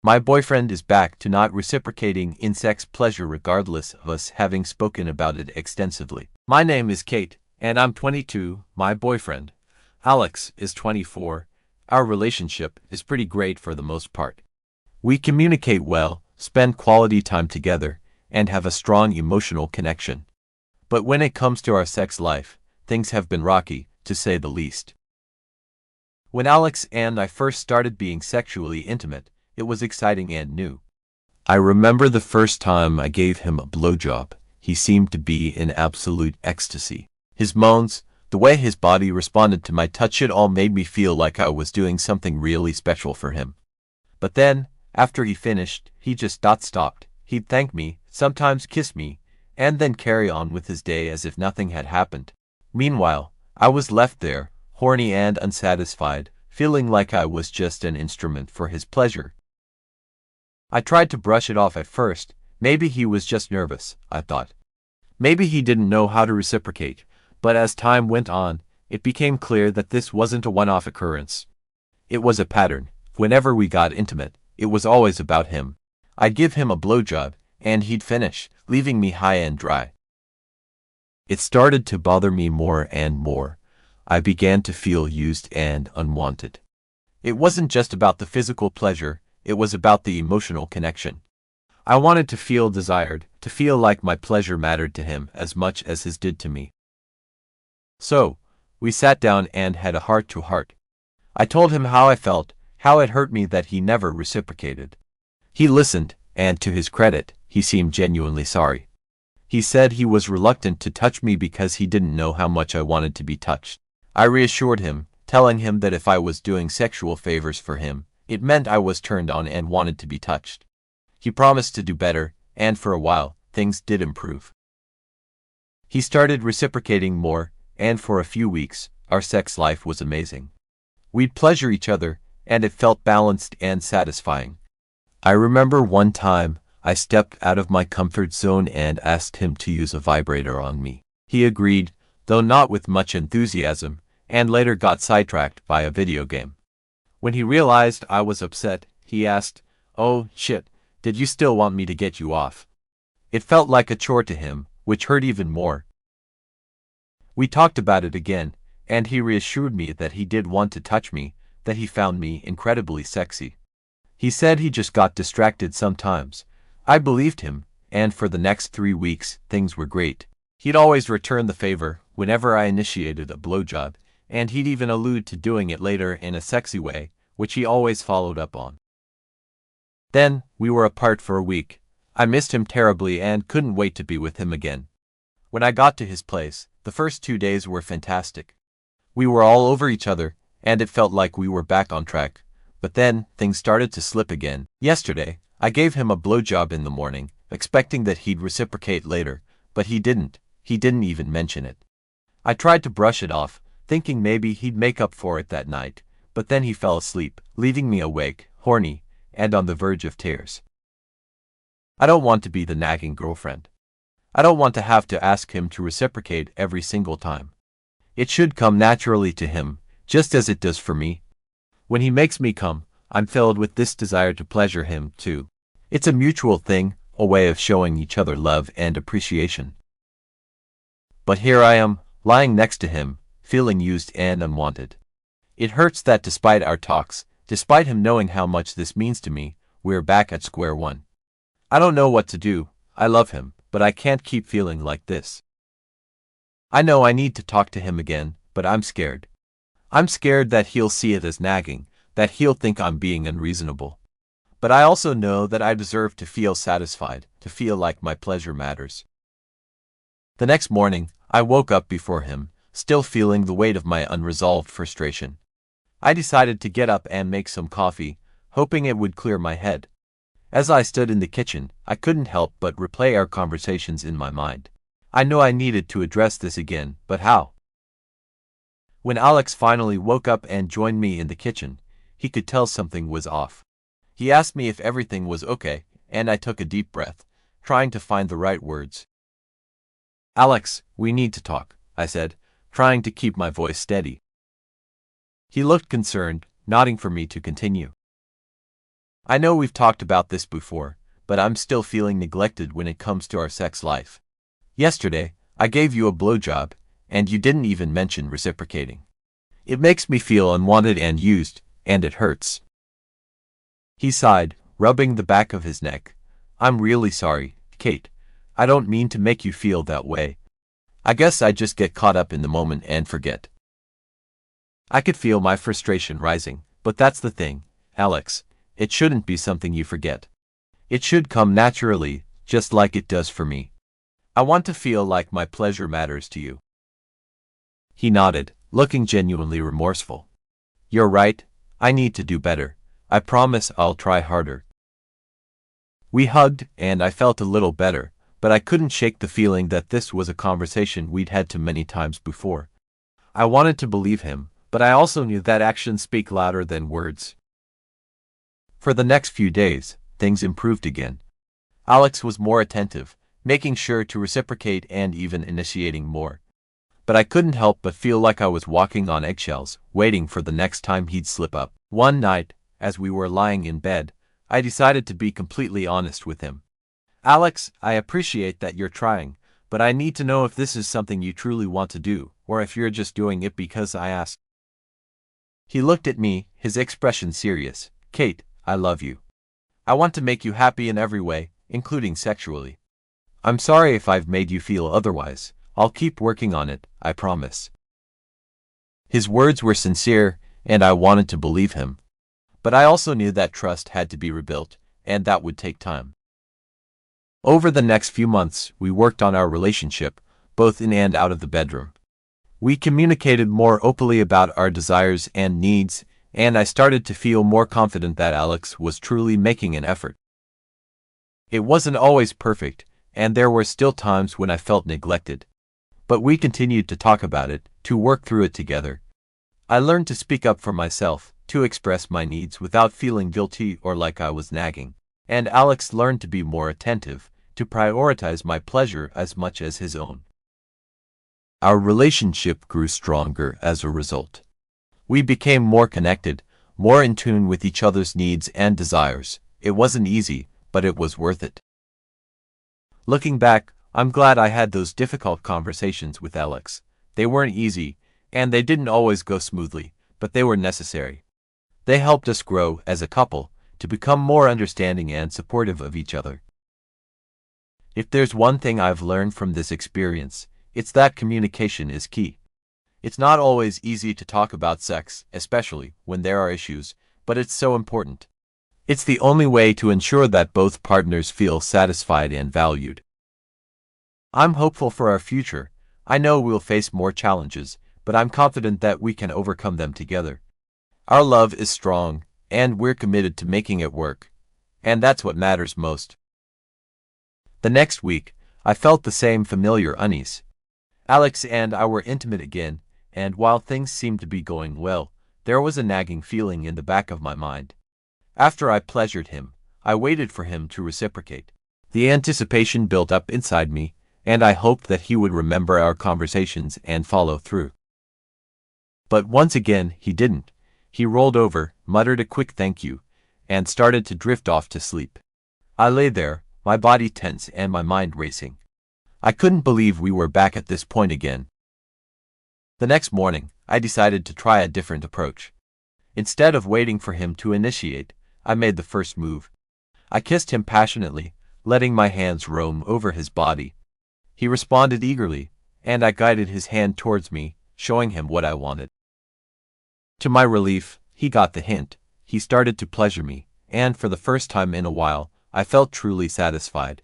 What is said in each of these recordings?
My boyfriend is back to not reciprocating in sex pleasure regardless of us having spoken about it extensively. My name is Kate, and I'm 22. My boyfriend, Alex, is 24. Our relationship is pretty great for the most part. We communicate well, spend quality time together, and have a strong emotional connection. But when it comes to our sex life, things have been rocky, to say the least. When Alex and I first started being sexually intimate, it was exciting and new. I remember the first time I gave him a blowjob. He seemed to be in absolute ecstasy. His moans, the way his body responded to my touch, it all made me feel like I was doing something really special for him. But then, after he finished, he just stopped. He'd thank me, sometimes kiss me, and then carry on with his day as if nothing had happened. Meanwhile, I was left there, horny and unsatisfied, feeling like I was just an instrument for his pleasure. I tried to brush it off at first. Maybe he was just nervous, I thought. Maybe he didn't know how to reciprocate, but as time went on, it became clear that this wasn't a one-off occurrence. It was a pattern. Whenever we got intimate, it was always about him. I'd give him a blowjob, and he'd finish, leaving me high and dry. It started to bother me more and more. I began to feel used and unwanted. It wasn't just about the physical pleasure, it was about the emotional connection. I wanted to feel desired, to feel like my pleasure mattered to him as much as his did to me. So, we sat down and had a heart-to-heart. I told him how I felt, how it hurt me that he never reciprocated. He listened, and to his credit, he seemed genuinely sorry. He said he was reluctant to touch me because he didn't know how much I wanted to be touched. I reassured him, telling him that if I was doing sexual favors for him, it meant I was turned on and wanted to be touched. He promised to do better, and for a while, things did improve. He started reciprocating more, and for a few weeks, our sex life was amazing. We'd pleasure each other, and it felt balanced and satisfying. I remember one time, I stepped out of my comfort zone and asked him to use a vibrator on me. He agreed, though not with much enthusiasm, and later got sidetracked by a video game. When he realized I was upset, he asked, "Oh, shit, did you still want me to get you off?" It felt like a chore to him, which hurt even more. We talked about it again, and he reassured me that he did want to touch me, that he found me incredibly sexy. He said he just got distracted sometimes. I believed him, and for the next 3 weeks, things were great. He'd always return the favor whenever I initiated a blowjob, and he'd even allude to doing it later in a sexy way, which he always followed up on. Then, we were apart for a week. I missed him terribly and couldn't wait to be with him again. When I got to his place, the first 2 days were fantastic. We were all over each other, and it felt like we were back on track. But then, things started to slip again. Yesterday, I gave him a blowjob in the morning, expecting that he'd reciprocate later, but he didn't. He didn't even mention it. I tried to brush it off, thinking maybe he'd make up for it that night, but then he fell asleep, leaving me awake, horny, and on the verge of tears. I don't want to be the nagging girlfriend. I don't want to have to ask him to reciprocate every single time. It should come naturally to him, just as it does for me. When he makes me come, I'm filled with this desire to pleasure him, too. It's a mutual thing, a way of showing each other love and appreciation. But here I am, lying next to him, feeling used and unwanted. It hurts that despite our talks, despite him knowing how much this means to me, we're back at square one. I don't know what to do. I love him, but I can't keep feeling like this. I know I need to talk to him again, but I'm scared. I'm scared that he'll see it as nagging, that he'll think I'm being unreasonable. But I also know that I deserve to feel satisfied, to feel like my pleasure matters. The next morning, I woke up before him, still feeling the weight of my unresolved frustration. I decided to get up and make some coffee, hoping it would clear my head. As I stood in the kitchen, I couldn't help but replay our conversations in my mind. I knew I needed to address this again, but how? When Alex finally woke up and joined me in the kitchen, he could tell something was off. He asked me if everything was okay, and I took a deep breath, trying to find the right words. "Alex, we need to talk," I said, trying to keep my voice steady. He looked concerned, nodding for me to continue. I know we've talked about this before, but I'm still feeling neglected when it comes to our sex life. Yesterday, I gave you a blowjob, and you didn't even mention reciprocating. It makes me feel unwanted and used, and it hurts." He sighed, rubbing the back of his neck. "I'm really sorry, Kate. I don't mean to make you feel that way. I guess I just get caught up in the moment and forget." I could feel my frustration rising, but that's the thing, Alex. It shouldn't be something you forget. It should come naturally, just like it does for me. I want to feel like my pleasure matters to you." He nodded, looking genuinely remorseful. "You're right, I need to do better. I promise I'll try harder." We hugged, and I felt a little better, but I couldn't shake the feeling that this was a conversation we'd had too many times before. I wanted to believe him, but I also knew that actions speak louder than words. For the next few days, things improved again. Alex was more attentive, making sure to reciprocate and even initiating more. But I couldn't help but feel like I was walking on eggshells, waiting for the next time he'd slip up. One night, as we were lying in bed, I decided to be completely honest with him. "Alex, I appreciate that you're trying, but I need to know if this is something you truly want to do, or if you're just doing it because I asked." He looked at me, his expression serious. "Kate, I love you. I want to make you happy in every way, including sexually. I'm sorry if I've made you feel otherwise. I'll keep working on it, I promise." His words were sincere, and I wanted to believe him. But I also knew that trust had to be rebuilt, and that would take time. Over the next few months, we worked on our relationship, both in and out of the bedroom. We communicated more openly about our desires and needs, and I started to feel more confident that Alex was truly making an effort. It wasn't always perfect, and there were still times when I felt neglected. But we continued to talk about it, to work through it together. I learned to speak up for myself, to express my needs without feeling guilty or like I was nagging. And Alex learned to be more attentive, to prioritize my pleasure as much as his own. Our relationship grew stronger as a result. We became more connected, more in tune with each other's needs and desires. It wasn't easy, but it was worth it. Looking back, I'm glad I had those difficult conversations with Alex. They weren't easy, and they didn't always go smoothly, but they were necessary. They helped us grow as a couple, to become more understanding and supportive of each other. If there's one thing I've learned from this experience, it's that communication is key. It's not always easy to talk about sex, especially when there are issues, but it's so important. It's the only way to ensure that both partners feel satisfied and valued. I'm hopeful for our future. I know we'll face more challenges, but I'm confident that we can overcome them together. Our love is strong, and we're committed to making it work. And that's what matters most. The next week, I felt the same familiar unease. Alex and I were intimate again, and while things seemed to be going well, there was a nagging feeling in the back of my mind. After I pleasured him, I waited for him to reciprocate. The anticipation built up inside me, and I hoped that he would remember our conversations and follow through. But once again, he didn't. He rolled over, muttered a quick thank you, and started to drift off to sleep. I lay there, my body tense and my mind racing. I couldn't believe we were back at this point again. The next morning, I decided to try a different approach. Instead of waiting for him to initiate, I made the first move. I kissed him passionately, letting my hands roam over his body. He responded eagerly, and I guided his hand towards me, showing him what I wanted. To my relief, he got the hint. He started to pleasure me, and for the first time in a while, I felt truly satisfied.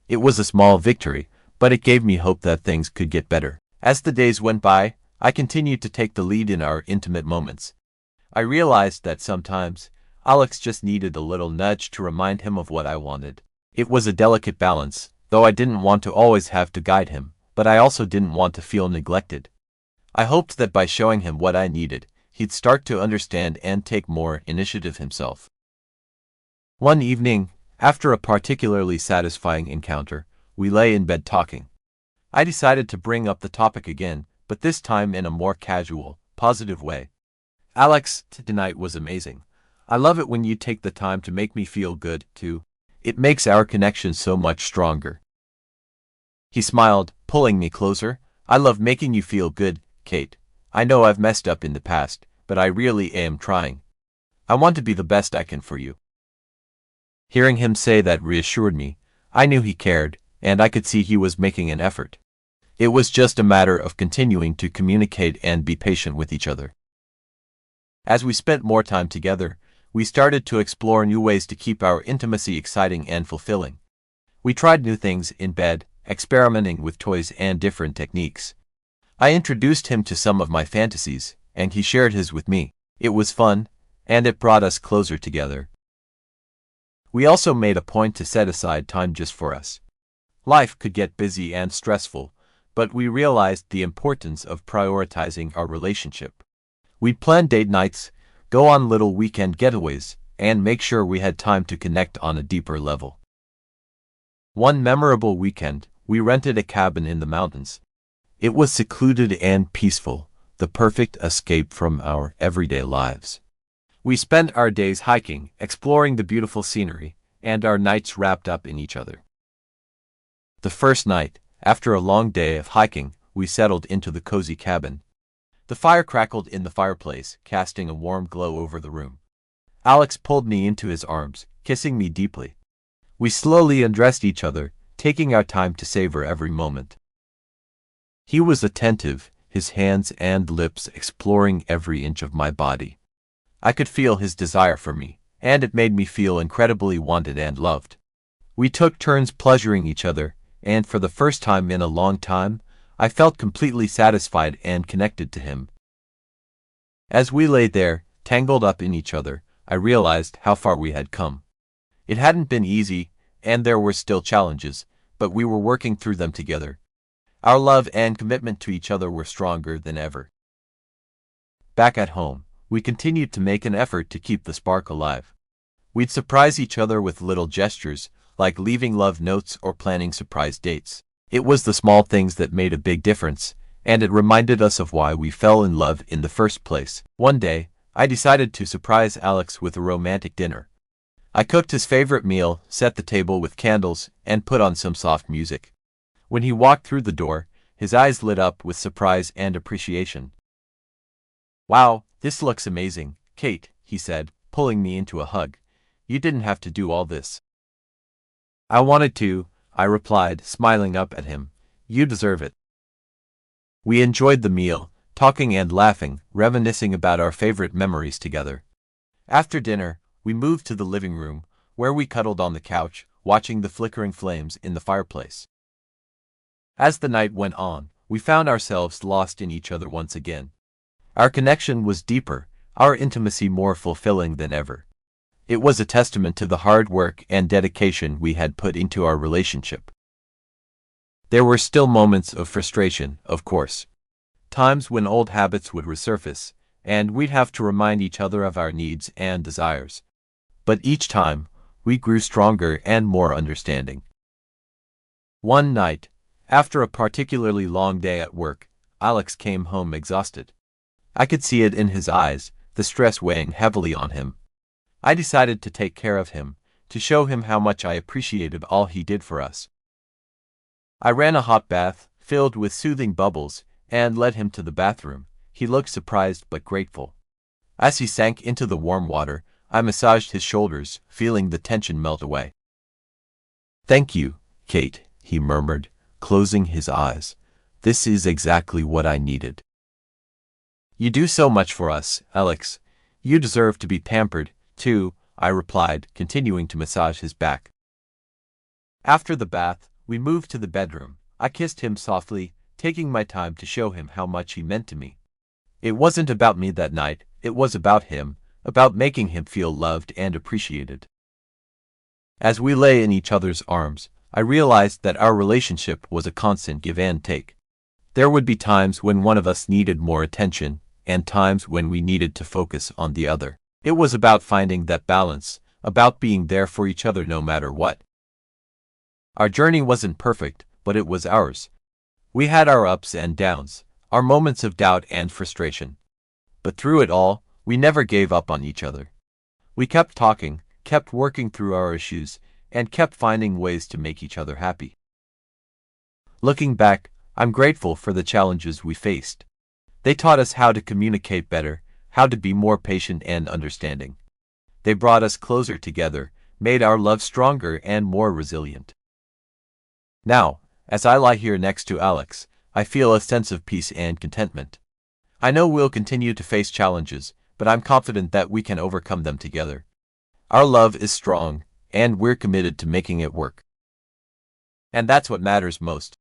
It was a small victory, but it gave me hope that things could get better. As the days went by, I continued to take the lead in our intimate moments. I realized that sometimes, Alex just needed a little nudge to remind him of what I wanted. It was a delicate balance, though I didn't want to always have to guide him, but I also didn't want to feel neglected. I hoped that by showing him what I needed, he'd start to understand and take more initiative himself. One evening, after a particularly satisfying encounter, we lay in bed talking. I decided to bring up the topic again, but this time in a more casual, positive way. "Alex, tonight was amazing. I love it when you take the time to make me feel good, too. It makes our connection so much stronger. He smiled, pulling me closer. I love making you feel good, Kate. I know I've messed up in the past, but I really am trying. I want to be the best I can for you. Hearing him say that reassured me. I knew he cared, and I could see he was making an effort. It was just a matter of continuing to communicate and be patient with each other. As we spent more time together, we started to explore new ways to keep our intimacy exciting and fulfilling. We tried new things in bed, experimenting with toys and different techniques. I introduced him to some of my fantasies, and he shared his with me. It was fun, and it brought us closer together. We also made a point to set aside time just for us. Life could get busy and stressful, but we realized the importance of prioritizing our relationship. We'd plan date nights, go on little weekend getaways, and make sure we had time to connect on a deeper level. One memorable weekend, we rented a cabin in the mountains. It was secluded and peaceful, the perfect escape from our everyday lives. We spent our days hiking, exploring the beautiful scenery, and our nights wrapped up in each other. The first night, after a long day of hiking, we settled into the cozy cabin. The fire crackled in the fireplace, casting a warm glow over the room. Alex pulled me into his arms, kissing me deeply. We slowly undressed each other, taking our time to savor every moment. He was attentive, his hands and lips exploring every inch of my body. I could feel his desire for me, and it made me feel incredibly wanted and loved. We took turns pleasuring each other, and for the first time in a long time, I felt completely satisfied and connected to him. As we lay there, tangled up in each other, I realized how far we had come. It hadn't been easy, and there were still challenges, but we were working through them together. Our love and commitment to each other were stronger than ever. Back at home, we continued to make an effort to keep the spark alive. We'd surprise each other with little gestures, like leaving love notes or planning surprise dates. It was the small things that made a big difference, and it reminded us of why we fell in love in the first place. One day, I decided to surprise Alex with a romantic dinner. I cooked his favorite meal, set the table with candles, and put on some soft music. When he walked through the door, his eyes lit up with surprise and appreciation. "Wow, this looks amazing, Kate," he said, pulling me into a hug. "You didn't have to do all this." "I wanted to," I replied, smiling up at him. "You deserve it." We enjoyed the meal, talking and laughing, reminiscing about our favorite memories together. After dinner, we moved to the living room, where we cuddled on the couch, watching the flickering flames in the fireplace. As the night went on, we found ourselves lost in each other once again. Our connection was deeper, our intimacy more fulfilling than ever. It was a testament to the hard work and dedication we had put into our relationship. There were still moments of frustration, of course. Times when old habits would resurface, and we'd have to remind each other of our needs and desires. But each time, we grew stronger and more understanding. One night, after a particularly long day at work, Alex came home exhausted. I could see it in his eyes, the stress weighing heavily on him. I decided to take care of him, to show him how much I appreciated all he did for us. I ran a hot bath, filled with soothing bubbles, and led him to the bathroom. He looked surprised but grateful. As he sank into the warm water, I massaged his shoulders, feeling the tension melt away. "Thank you, Kate," he murmured, closing his eyes. "This is exactly what I needed." "You do so much for us, Alex. You deserve to be pampered, too," I replied, continuing to massage his back. After the bath, we moved to the bedroom. I kissed him softly, taking my time to show him how much he meant to me. It wasn't about me that night, it was about him, about making him feel loved and appreciated. As we lay in each other's arms, I realized that our relationship was a constant give and take. There would be times when one of us needed more attention, and times when we needed to focus on the other. It was about finding that balance, about being there for each other no matter what. Our journey wasn't perfect, but it was ours. We had our ups and downs, our moments of doubt and frustration. But through it all, we never gave up on each other. We kept talking, kept working through our issues, and kept finding ways to make each other happy. Looking back, I'm grateful for the challenges we faced. They taught us how to communicate better, how to be more patient and understanding. They brought us closer together, made our love stronger and more resilient. Now, as I lie here next to Alex, I feel a sense of peace and contentment. I know we'll continue to face challenges, but I'm confident that we can overcome them together. Our love is strong, and we're committed to making it work. And that's what matters most.